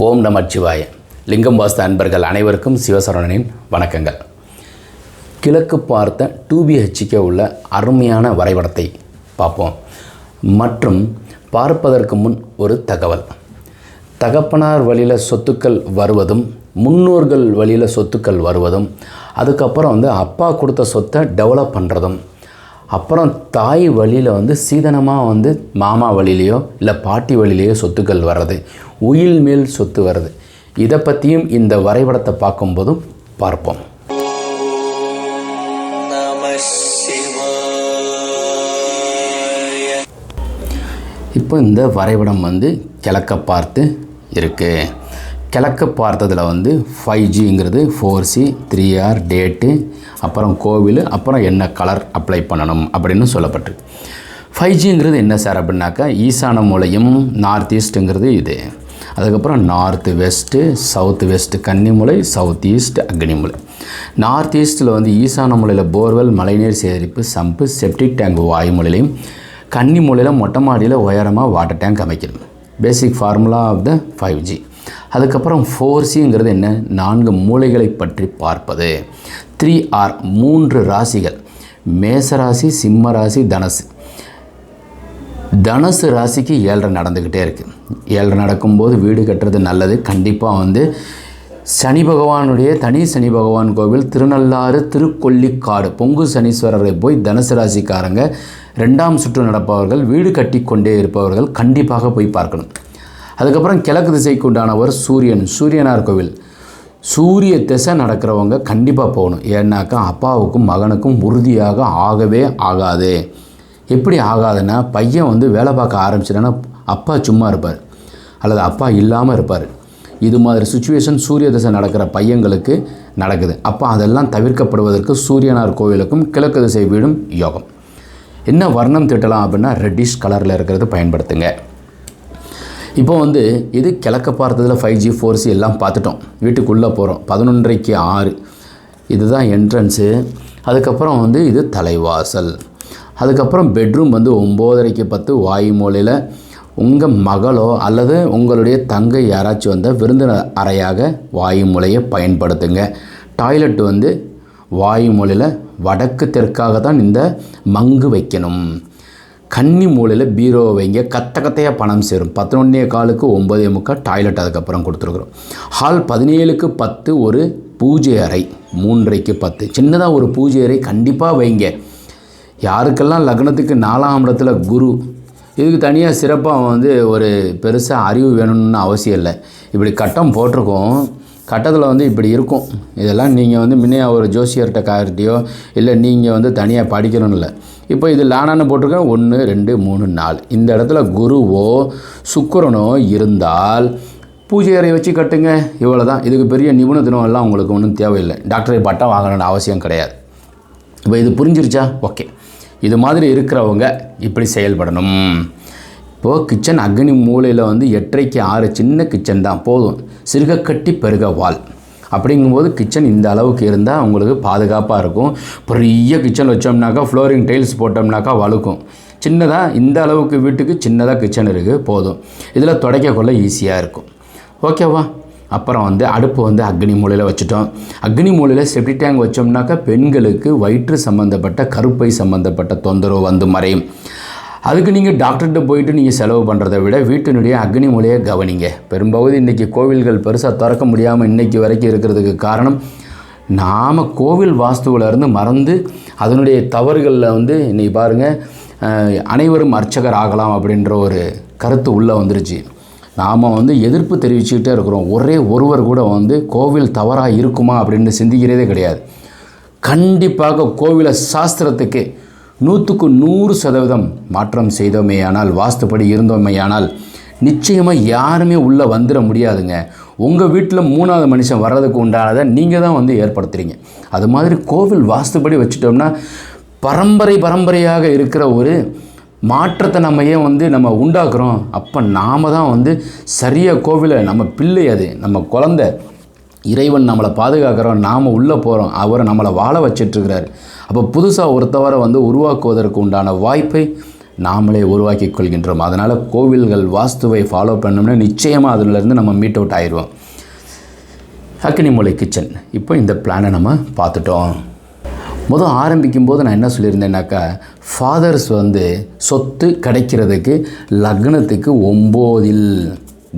ஓம் நமச்சிவாய. லிங்கம் வாஸ்து அன்பர்கள் அனைவருக்கும் சிவசரவணனின் வணக்கங்கள். கிழக்கு பார்த்த 2BHK உள்ள அருமையான வரைபடத்தை பார்ப்போம். மற்றும் பார்ப்பதற்கு முன் ஒரு தகவல். தகப்பனார் வழியில் சொத்துக்கள் வருவதும் முன்னோர்கள் வழியில் சொத்துக்கள் வருவதும் அதுக்கப்புறம் அப்பா கொடுத்த சொத்தை டெவலப் பண்ணுறதும் அப்புறம் தாய் வழியில் சீதனமாக மாமா வழியிலையோ இல்லை பாட்டி வழியிலையோ சொத்துக்கள் வர்றது, உயில் மேல் சொத்து வருது. இதை பற்றியும் இந்த வரைபடத்தை பார்க்கும்போதும் பார்ப்போம். இப்போ இந்த வரைபடம் கிழக்க பார்த்து இருக்குது. கிழக்க பார்த்ததில் 5Gங்கிறது 4C 3R டேட்டு, அப்புறம் கோவில், அப்புறம் என்ன கலர் அப்ளை பண்ணணும் அப்படின்னு சொல்லப்பட்டிருக்கு. 5Gங்கிறது என்ன சார் அப்படின்னாக்கா ஈசான மூலையும் நார்த் ஈஸ்ட்டுங்கிறது இது. அதுக்கப்புறம் நார்த் வெஸ்ட்டு, சவுத் வெஸ்ட்டு கன்னிமூலை, சவுத் ஈஸ்ட் அக்னிமூலை. நார்த் ஈஸ்ட்டில் ஈசான மூலையில் போர்வெல், மழைநீர் சேகரிப்பு, சம்பு, செப்டிக் டேங்க் வாயுமூலையிலையும், கன்னிமூலையில் மொட்டை மாடியில் உயரமாக வாட்டர் டேங்க் அமைக்கணும். Basic formula of the 5G. அதுக்கப்புறம் 4Cங்கிறது என்ன? 4 மூலைகளை பற்றி பார்ப்பது. 3R 3 ராசிகள், மேசராசி, சிம்ம ராசி, தனுசு. தனுசு ராசிக்கு 7 நடந்துக்கிட்டே இருக்குது. 7 நடக்கும்போது வீடு கட்டுறது நல்லது. கண்டிப்பாக சனி பகவானுடைய தனி சனி பகவான் கோவில் திருநள்ளாறு திருக்கொல்லிக்காடு பொங்கு சனீஸ்வரரை போய் தனுசு ராசிக்காரங்க 2ஆம் சுற்று நடப்பவர்கள், வீடு கட்டி கொண்டே இருப்பவர்கள் கண்டிப்பாக போய் பார்க்கணும். அதுக்கப்புறம் கிழக்கு திசைக்கு உண்டானவர் சூரியனார் கோவில். சூரிய திசை நடக்கிறவங்க கண்டிப்பாக போகணும். ஏன்னாக்கா அப்பாவுக்கும் மகனுக்கும் உறுதியாக ஆகவே ஆகாது. எப்படி ஆகாதுன்னா, பையன் வேலை பார்க்க ஆரம்பிச்சிட்டேன்னா அப்பா சும்மா இருப்பார் அல்லது அப்பா இல்லாமல் இருப்பார். இது மாதிரி சுச்சுவேஷன் சூரிய திசை நடக்கிற பையங்களுக்கு நடக்குது. அப்போ அதெல்லாம் தவிர்க்கப்படுவதற்கு சூரியனார் கோவிலுக்கும் கிழக்கு திசை வீடும் யோகம். என்ன வர்ணம் திட்டலாம் அப்படின்னா ரெட்டிஷ் கலரில் இருக்கிறது பயன்படுத்துங்க. இப்போ இது கிழக்க பார்த்ததில் 5G 4C எல்லாம் பார்த்துட்டோம். வீட்டுக்குள்ளே போகிறோம். 11:30க்கு 6 இதுதான் என்ட்ரன்ஸு. அதுக்கப்புறம் இது தலைவாசல். அதுக்கப்புறம் பெட்ரூம் 9:30க்கு 10 வாயு மூலையில். உங்கள் மகளோ அல்லது உங்களுடைய தங்கை யாராச்சும் விருந்தினர் அறையாக வாயு மூலையை பயன்படுத்துங்க. டாய்லெட் வாயு மூலையில் வடக்கு தெற்காக தான் இந்த மங்கு வைக்கணும். கன்னி மூலையில் பீரோ வைங்க. கத்தையாக பணம் சேரும். 11:15க்கு 9:45 டாய்லெட் அதுக்கப்புறம் கொடுத்துருக்குறோம். ஹால் 17க்கு 10 ஒரு பூஜை அறை. 3:30க்கு 10 சின்னதாக ஒரு பூஜை அறை கண்டிப்பாக வைங்க. யாருக்கெல்லாம் லக்னத்துக்கு 4ஆம் இடத்துல குரு, இதுக்கு தனியாக சிறப்பாக ஒரு பெருசாக அறிவு வேணும்னு அவசியம் இல்லை. இப்படி கட்டம் போட்டிருக்கோம். கட்டத்தில் இப்படி இருக்கும். இதெல்லாம் நீங்கள் முன்னே ஒரு ஜோசியர்கிட்ட காட்டியோ இல்லை நீங்கள் தனியாக படிக்கணும்னு இல்லை. இப்போ இது லானான்னு போட்டிருக்கேன். 1 2 3 4 இந்த இடத்துல குருவோ சுக்கிரனோ இருந்தால் பூஜை அறை வச்சு கட்டுங்க. இவ்வளோ தான். இதுக்கு பெரிய நிபுணத்துவம் எல்லாம் உங்களுக்கு ஒன்றும் தேவையில்லை. டாக்டரை பட்டம் வாங்கணும்னு அவசியம் கிடையாது. இப்போ இது புரிஞ்சிருச்சா? ஓகே. இது மாதிரி இருக்கிறவங்க இப்படி செயல்படணும். இப்போது கிச்சன் அக்னி மூலையில் 8:30க்கு 6 சின்ன கிச்சன் தான் போதும். சிறுக கட்டி பெருக வால். அப்படிங்கும்போது கிச்சன் இந்த அளவுக்கு இருந்தால் உங்களுக்கு பாதுகாப்பாக இருக்கும். பெரிய கிச்சன் வச்சோம்னாக்கா ஃப்ளோரிங் டைல்ஸ் போட்டோம்னாக்கா வழுக்கும். சின்னதாக இந்த அளவுக்கு வீட்டுக்கு சின்னதாக கிச்சன் இருக்குது போதும். இதில் துடைக்க கொள்ள ஈஸியாக இருக்கும். ஓகேவா? அப்புறம் அடுப்பு அக்னி மூலையில் வச்சுட்டோம். அக்னி மூலையில் செப்டிக் டேங்க் வச்சோம்னாக்கா பெண்களுக்கு வயிற்று சம்மந்தப்பட்ட கருப்பை சம்மந்தப்பட்ட தொந்தரவு மறையும். அதுக்கு நீங்கள் டாக்டர்கிட்ட போயிட்டு நீங்கள் செலவு பண்ணுறதை விட வீட்டினுடைய அக்னி மூலையை கவனிங்க. பெரும்பகுதி இன்றைக்கி கோவில்கள் பெருசாக திறக்க முடியாமல் இன்றைக்கி வரைக்கும் இருக்கிறதுக்கு காரணம் நாம் கோவில் வாஸ்துவிலேருந்து மறந்து அதனுடைய தவறுகளில் இன்றைக்கி பாருங்கள், அனைவரும் அர்ச்சகர் ஆகலாம் அப்படின்ற ஒரு கருத்து உள்ளே வந்துருச்சு. நாம் எதிர்ப்பு தெரிவிச்சுக்கிட்டே இருக்கிறோம். ஒரே ஒருவர் கூட கோவில் தவறாக இருக்குமா அப்படின்னு சிந்திக்கிறதே கிடையாது. கண்டிப்பாக கோவிலை சாஸ்திரத்துக்கு 100க்கு 100% மாற்றம் செய்தோமேயானால், வாஸ்துப்படி இருந்தோமேயானால் நிச்சயமாக யாருமே உள்ளே வந்துட முடியாதுங்க. உங்கள் வீட்டில் 3ஆவது மனுஷன் வர்றதுக்கு உண்டானதை நீங்கள் தான் ஏற்படுத்துகிறீங்க. அது மாதிரி கோவில் வாஸ்துப்படி வச்சுட்டோம்னா பரம்பரையாக இருக்கிற ஒரு மாற்றத்தை நம்ம ஏன் நம்ம உண்டாக்குறோம். அப்போ நாம் தான் சரியாக கோவிலை நம்ம பிள்ளை, அது நம்ம குழந்தை, இறைவன் நம்மளை பாதுகாக்கிறோம். நாம் உள்ளே போகிறோம். அவர் நம்மளை வாழ வச்சிட்ருக்கிறார். அப்போ புதுசாக ஒருத்தவரை உருவாக்குவதற்கு உண்டான வாய்ப்பை நாமளே உருவாக்கி கொள்கின்றோம். அதனால் கோவில்கள் வாஸ்துவை ஃபாலோ பண்ணோம்னா நிச்சயமாக அதிலிருந்து நம்ம மீட் அவுட் ஆயிடுவோம். அக்னிமூலை கிச்சன் இப்போ இந்த பிளானை நம்ம பார்த்துட்டோம். ஆரம்பிக்கும் போது நான் என்ன சொல்லியிருந்தேன்னாக்கா, ஃபாதர்ஸ் சொத்து கிடைக்கிறதுக்கு லக்னத்துக்கு 9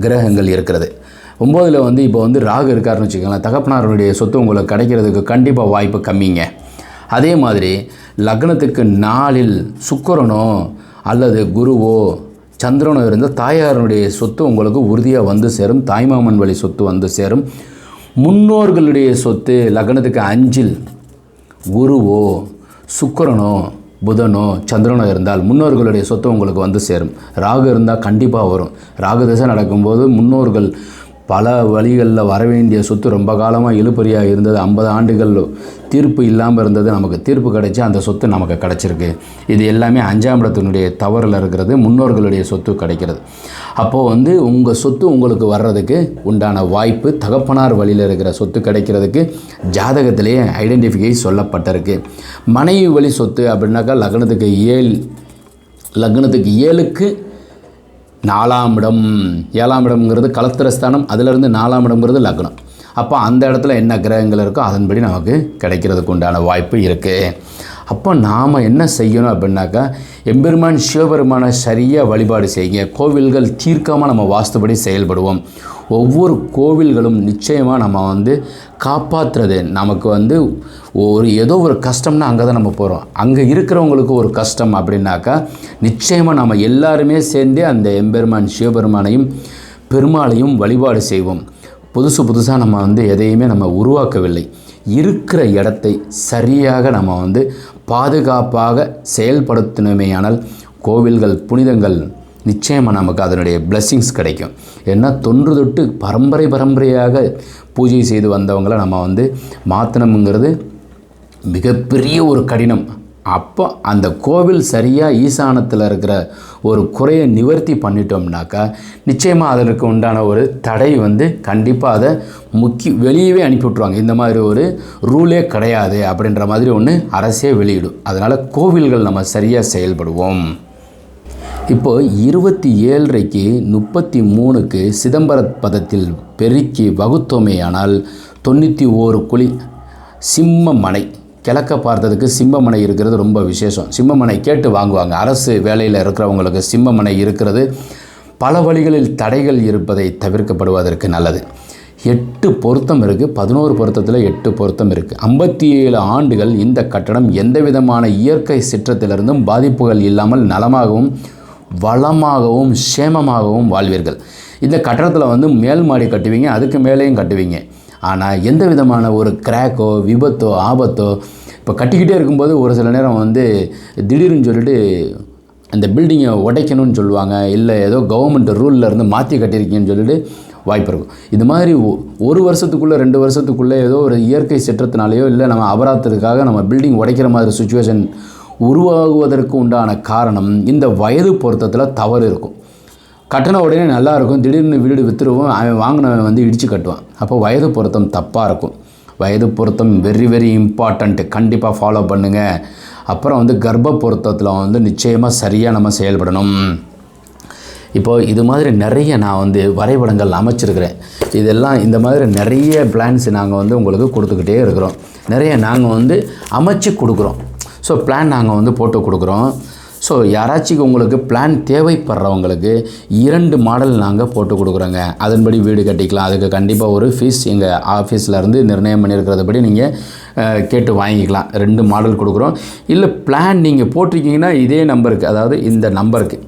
கிரகங்கள் இருக்கிறது. 9ல் இப்போ ராகு இருக்காருன்னு வச்சுக்கோங்களேன், தகப்பனாருடைய சொத்து உங்களுக்கு கிடைக்கிறதுக்கு கண்டிப்பாக வாய்ப்பு கம்மிங்க. அதே மாதிரி லக்னத்துக்கு 4ல் சுக்கிரனோ அல்லது குருவோ சந்திரனோ இருந்தால் தாயாருடைய சொத்து உங்களுக்கு உறுதியாக சேரும். தாய்மாமன் வழி சொத்து சேரும். முன்னோர்களுடைய சொத்து லக்னத்துக்கு 5ல் குருவோ சுக்கிரனோ புதனோ சந்திரனோ இருந்தால் முன்னோர்களுடைய சொத்து உங்களுக்கு சேரும். ராகு இருந்தால் கண்டிப்பாக வரும். ராகு திசை நடக்கும்போது முன்னோர்கள் பல வழிகளில் வர வேண்டிய சொத்து ரொம்ப காலமாக இழுபறியாக இருந்தது. 50 ஆண்டுகள் தீர்ப்பு இல்லாமல் இருந்தது. நமக்கு தீர்ப்பு கிடைச்சி அந்த சொத்து நமக்கு கிடச்சிருக்கு. இது எல்லாமே 5ஆம் இடத்தினுடைய தவறில் இருக்கிறது. முன்னோர்களுடைய சொத்து கிடைக்கிறது. அப்போது உங்கள் சொத்து உங்களுக்கு வர்றதுக்கு உண்டான வாய்ப்பு, தகப்பனார் வழியில் இருக்கிற சொத்து கிடைக்கிறதுக்கு ஜாதகத்திலேயே ஐடென்டிஃபிகை சொல்லப்பட்டிருக்கு. மனைவி வழி சொத்து அப்படின்னாக்கா லக்னத்துக்கு 7க்கு 4ஆம் இடம். 7ஆம் இடம்ங்கிறது கலத்திரஸ்தானம், அதிலிருந்து 4ஆம் இடம்ங்கிறது லக்னம். அப்போ அந்த இடத்துல என்ன கிரகங்கள் இருக்கோ அதன்படி நமக்கு கிடைக்கிறதுக்கு உண்டான வாய்ப்பு இருக்குது. அப்போ நாம் என்ன செய்யணும் அப்படின்னாக்கா, எம்பெருமான் சிவபெருமானை சரியாக வழிபாடு செய்யுங்க. கோவில்கள் தீர்க்காமல் நம்ம வாஸ்துபடி செயல்படுவோம். ஒவ்வொரு கோவில்களும் நிச்சயமாக நம்ம காப்பாற்றுறது. நமக்கு ஏதோ ஒரு கஷ்டம்னா அங்கே தான் நம்ம போகிறோம். அங்கே இருக்கிறவங்களுக்கு ஒரு கஷ்டம் அப்படின்னாக்கா நிச்சயமாக நம்ம எல்லாருமே சேர்ந்தே அந்த எம்பெருமான் சிவபெருமானையும் பெருமாளையும் வழிபாடு செய்வோம். புதுசாக நம்ம எதையுமே நம்ம உருவாக்கவில்லை. இருக்கிற இடத்தை சரியாக நம்ம பாதுகாப்பாக செயல்படுத்தினமேயானால் கோவில்கள் புனிதங்கள் நிச்சயமாக நமக்கு அதனுடைய பிளெஸ்ஸிங்ஸ் கிடைக்கும். ஏன்னா தொன்று தொட்டு பரம்பரையாக பூஜை செய்து வந்தவங்களை நம்ம மாற்றணுங்கிறது மிகப்பெரிய ஒரு கடினம். அப்போ அந்த கோவில் சரியாக ஈசானத்தில் இருக்கிற ஒரு குறையை நிவர்த்தி பண்ணிட்டோம்னாக்கா நிச்சயமாக அதற்கு உண்டான ஒரு தடை கண்டிப்பாக அதை வெளியவே அனுப்பிவிட்ருவாங்க. இந்த மாதிரி ஒரு ரூலே கிடையாது அப்படின்ற மாதிரி ஒன்று அரசே வெளியிடும். அதனால் கோவில்கள் நம்ம சரியாக செயல்படுவோம். இப்போது 27க்கு 33க்கு சிதம்பர பதத்தில் பெருக்கி வகுத்தோமேயானால் 91 குழி சிம்மமனை. கிழக்க பார்த்ததுக்கு சிம்மமனை இருக்கிறது ரொம்ப விசேஷம். சிம்மமனை கேட்டு வாங்குவாங்க. அரசு வேலையில் இருக்கிறவங்களுக்கு சிம்மமனை இருக்கிறது பல வழிகளில் தடைகள் இருப்பதை தவிர்க்கப்படுவதற்கு நல்லது. 8 பொருத்தம் இருக்குது. 11 பொருத்தத்தில் 8 பொருத்தம் இருக்குது. 57 ஆண்டுகள் இந்த கட்டடம் எந்த விதமான இயற்கை சிற்றத்திலிருந்தும் பாதிப்புகள் இல்லாமல் நலமாகவும் வளமாகவும் சேமமாகவும் வாழ்வீர்கள். இந்த கட்டடத்தில் மேல் மாடி கட்டுவீங்க, அதுக்கு மேலேயும் கட்டுவீங்க. ஆனால் எந்த விதமான ஒரு கிராக்கோ விபத்தோ ஆபத்தோ இப்போ கட்டிக்கிட்டே இருக்கும்போது ஒரு சில நேரம் திடீர்னு சொல்லிட்டு அந்த பில்டிங்கை உடைக்கணும்னு சொல்லுவாங்க. இல்லை ஏதோ கவர்மெண்ட் ரூலில் இருந்து மாற்றி கட்டியிருக்கீங்கன்னு சொல்லிட்டு வாய்ப்பு இருக்கும். இது மாதிரி 1 வருஷத்துக்குள்ளே 2 வருஷத்துக்குள்ளே ஏதோ ஒரு இயற்கை சிற்றத்தினாலேயோ இல்லை நம்ம அபராதத்துக்காக நம்ம பில்டிங் உடைக்கிற மாதிரி சுச்சுவேஷன் உருவாகுவதற்கு உண்டான காரணம் இந்த வயது பொருத்தத்தில் தவறு இருக்கும். கட்டின உடனே நல்லாயிருக்கும், திடீர்னு வீடு விற்றுருவோம், அவன் வாங்கினவன் இடித்து கட்டுவான். அப்போ வயது பொருத்தம் தப்பாக இருக்கும். வயது பொருத்தம் வெரி இம்பார்ட்டண்ட்டு, கண்டிப்பாக ஃபாலோ பண்ணுங்கள். அப்புறம் கர்ப்ப பொருத்தத்தில் நிச்சயமாக சரியாக நம்ம செயல்படணும். இப்போது இது மாதிரி நிறைய நான் வரைபடங்கள் அமைச்சிருக்கிறேன். இதெல்லாம் இந்த மாதிரி நிறைய பிளான்ஸ் நாங்கள் உங்களுக்கு கொடுத்துக்கிட்டே இருக்கிறோம். நிறைய நாங்கள் அமைச்சு கொடுக்குறோம். ஸோ பிளான் நாங்கள் போட்டு கொடுக்குறோம். ஸோ யாராச்சும் உங்களுக்கு பிளான் தேவைப்படுறவங்களுக்கு 2 மாடல் நாங்கள் போட்டு கொடுக்குறோங்க. அதன்படி வீடு கட்டிக்கலாம். அதுக்கு கண்டிப்பாக ஒரு ஃபீஸ் எங்கள் ஆஃபீஸ்லேருந்து நிர்ணயம் பண்ணியிருக்கிறதுபடி நீங்கள் கேட்டு வாங்கிக்கலாம். 2 மாடல் கொடுக்குறோம். இல்லை பிளான் நீங்கள் போட்டிருக்கீங்கன்னா இதே நம்பருக்கு, அதாவது இந்த நம்பருக்கு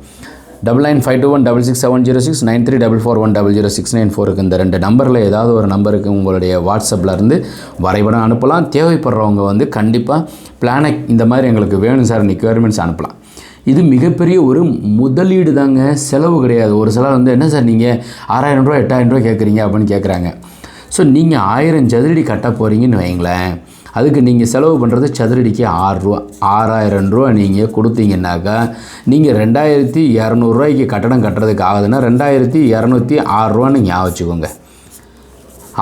9952166706 9344100694 இந்த 2 நம்பரில் ஏதாவது ஒரு நம்பருக்கு உங்களுடைய வாட்ஸ்அப்பில் இருந்து வரைபடம் அனுப்பலாம். தேவைப்படுறவங்க கண்டிப்பாக பிளானை இந்த மாதிரி எங்களுக்கு வேணும் சார் ரிக்வயர்மெண்ட்ஸ் அனுப்பலாம். இது மிகப்பெரிய ஒரு முதலீடு தாங்க, செலவு கிடையாது. ஒரு சிலர் என்ன சார் நீங்கள் 6000 ரூபா 8000 ரூபா கேட்குறீங்க அப்படின்னு கேட்குறாங்க. ஸோ நீங்கள் 1000 சதுரடி கட்ட போகிறீங்கன்னு வைங்களேன், அதுக்கு நீங்கள் செலவு பண்ணுறது சதுரடிக்கு 6 ரூபா. 6000 ரூபா நீங்கள் கொடுத்தீங்கன்னாக்கா நீங்கள் 2200 ரூபாய்க்கு கட்டடம் கட்டுறதுக்கு ஆகுதுன்னா 2206 ரூபான்னு ஞாபகம் வச்சுக்கோங்க.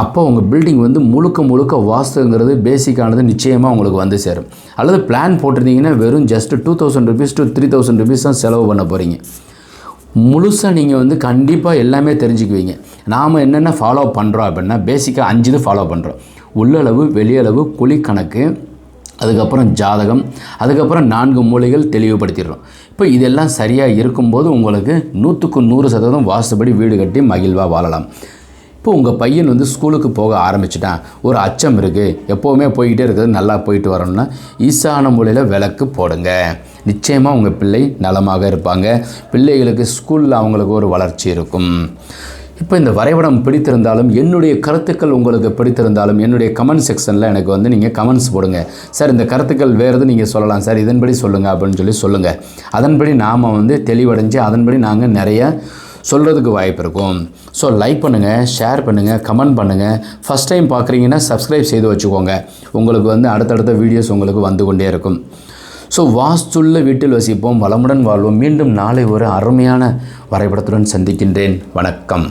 அப்போ உங்கள் பில்டிங் வந்து முழுக்க வாஸ்துங்கிறது பேசிக்கானது நிச்சயமாக உங்களுக்கு வந்து சேரும். அல்லது பிளான் போட்டிருந்தீங்கன்னா வெறும் ஜஸ்ட் 2000 rupees to 3000 rupees தான் செலவு பண்ண போகிறீங்க. முழுசாக நீங்கள் வந்து கண்டிப்பாக எல்லாமே தெரிஞ்சுக்குவீங்க. நாம் என்னென்ன ஃபாலோ பண்ணுறோம் அப்படின்னா பேசிக்காக 5 இது ஃபாலோ பண்ணுறோம். உள்ளளவு, வெளியளவு, குழி கணக்கு, அதுக்கப்புறம் ஜாதகம், அதுக்கப்புறம் 4 மூலைகள் தெளிவுபடுத்திடுறோம். இப்போ இதெல்லாம் சரியாக இருக்கும்போது உங்களுக்கு 100க்கு 100% வாஸ்துபடி வீடு கட்டி மகிழ்வாக வாழலாம். இப்போ உங்கள் பையன் வந்து ஸ்கூலுக்கு போக ஆரம்பிச்சிட்டான், ஒரு அச்சம் இருக்குது, எப்போவுமே போய்கிட்டே இருக்குது, நல்லா போயிட்டு வரணும்னா ஈசான மூலையில் விளக்கு போடுங்க. நிச்சயமாக உங்கள் பிள்ளை நலமாக இருப்பாங்க. பிள்ளைகளுக்கு ஸ்கூலில் அவங்களுக்கு ஒரு வளர்ச்சி இருக்கும். இப்போ இந்த வரைபடம் பிடித்திருந்தாலும், என்னுடைய கருத்துக்கள் உங்களுக்கு பிடித்திருந்தாலும், என்னுடைய கமெண்ட் செக்ஷனில் எனக்கு வந்து நீங்கள் கமெண்ட்ஸ் போடுங்க. சார் இந்த கருத்துக்கள் வேறு நீங்கள் சொல்லலாம் சார், இதன்படி சொல்லுங்கள் அப்படின்னு சொல்லுங்கள். அதன்படி நாம் வந்து தெளிவடைஞ்சு அதன்படி நாங்கள் நிறைய சொல்கிறதுக்கு வாய்ப்பு இருக்கும். ஸோ லைக் பண்ணுங்கள், ஷேர் பண்ணுங்கள், கமெண்ட் பண்ணுங்கள். ஃபஸ்ட் டைம் பார்க்குறீங்கன்னா சப்ஸ்கிரைப் செய்து வச்சுக்கோங்க. உங்களுக்கு வந்து அடுத்தடுத்த வீடியோஸ் உங்களுக்கு வந்து கொண்டே இருக்கும். ஸோ வாஸ்துள்ள வீட்டில் வசிப்போம், வளமுடன் வாழ்வோம். மீண்டும் நாளை ஒரு அருமையான வரைபடத்துடன் சந்திக்கின்றேன். வணக்கம்.